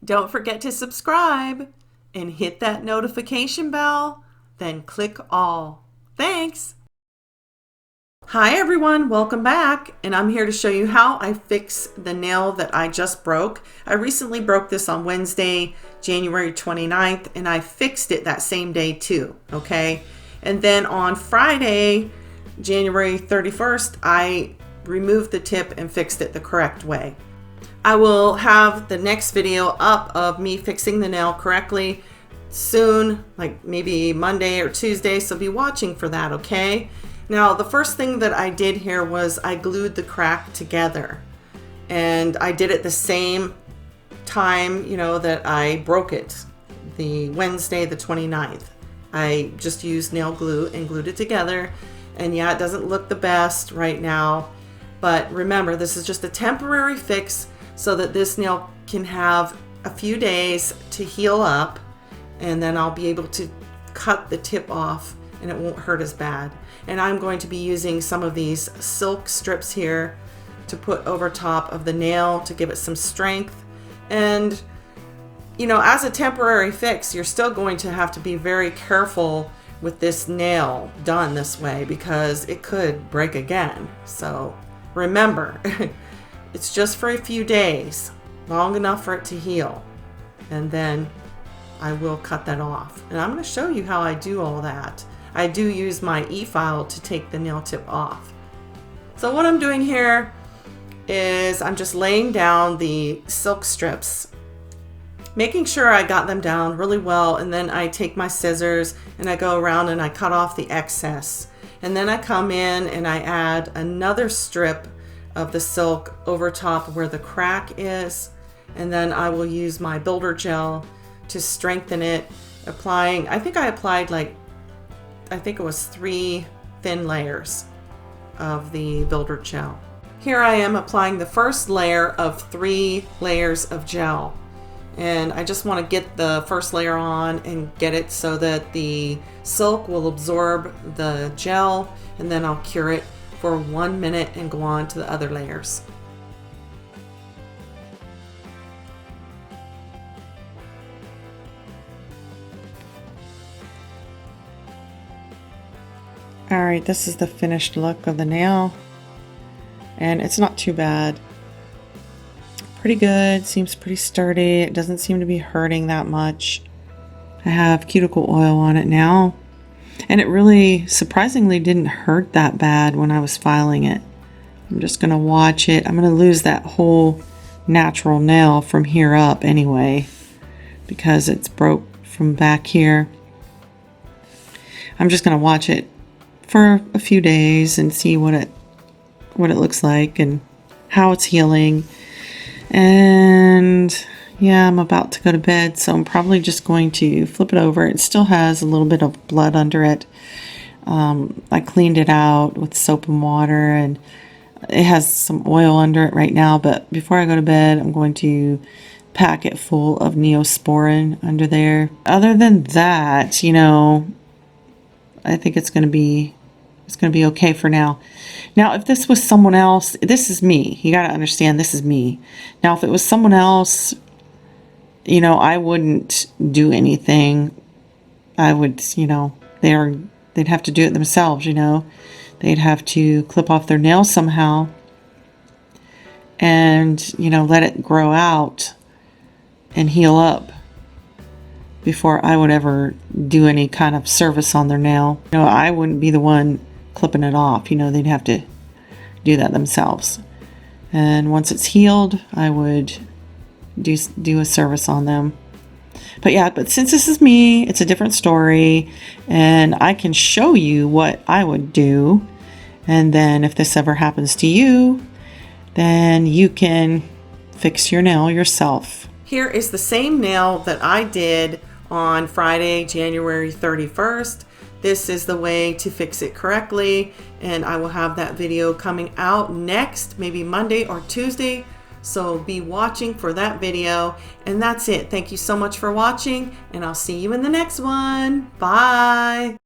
Don't forget to subscribe and hit that notification bell, then click all. Thanks. Hi everyone, welcome back, and I'm here to show you how I fix the nail that I just broke. I recently broke this on Wednesday, January 29th, and I fixed it that same day too, okay? And then on Friday, January 31st, I removed the tip and fixed it the correct way. I will have the next video up of me fixing the nail correctly soon, like maybe Monday or Tuesday, so be watching for that, okay? Now, the first thing that I did here was I glued the crack together, and I did it the same time, that I broke it, the Wednesday, the 29th. I just used nail glue and glued it together, and yeah, it doesn't look the best right now, but remember, this is just a temporary fix so that this nail can have a few days to heal up, and then I'll be able to cut the tip off and it won't hurt as bad. And I'm going to be using some of these silk strips here to put over top of the nail to give it some strength. And as a temporary fix, you're still going to have to be very careful with this nail done this way because it could break again. So remember, it's just for a few days, long enough for it to heal, and then I will cut that off. And I'm going to show you how I do all that. I do use my e-file to take the nail tip off. So what I'm doing here is I'm just laying down the silk strips, making sure I got them down really well, and then I take my scissors and I go around and I cut off the excess. And then I come in and I add another strip of the silk over top where the crack is, and then I will use my builder gel to strengthen it, applying, I think it was 3 thin layers of the builder gel. Here I am applying the first layer of 3 layers of gel, and I just want to get the first layer on and get it so that the silk will absorb the gel, and then I'll cure it for 1 minute and go on to the other layers. All right, this is the finished look of the nail, and it's not too bad. Pretty good, seems pretty sturdy. It doesn't seem to be hurting that much. I have cuticle oil on it now, and it really surprisingly didn't hurt that bad when I was filing it. I'm just gonna watch it. I'm gonna lose that whole natural nail from here up anyway, because it's broke from back here. I'm just gonna watch it for a few days and see what it looks like and how it's healing. And yeah, I'm about to go to bed, so I'm probably just going to flip it over. It still has a little bit of blood under it. I cleaned it out with soap and water, and it has some oil under it right now, but before I go to bed, I'm going to pack it full of Neosporin under there. Other than that, I think it's going to be okay for now. Now, if this was someone else, this is me. You got to understand, this is me. Now, if it was someone else, I wouldn't do anything. I would, they'd have to do it themselves, They'd have to clip off their nails somehow and, let it grow out and heal up before I would ever do any kind of service on their nail. I wouldn't be the one clipping it off. They'd have to do that themselves. And once it's healed, I would do a service on them. But since this is me, it's a different story, and I can show you what I would do. And then if this ever happens to you, then you can fix your nail yourself. Here is the same nail that I did on Friday, January 31st. This is the way to fix it correctly, and I will have that video coming out next, maybe Monday or Tuesday. So be watching for that video, and that's it. Thank you so much for watching, and I'll see you in the next one. Bye.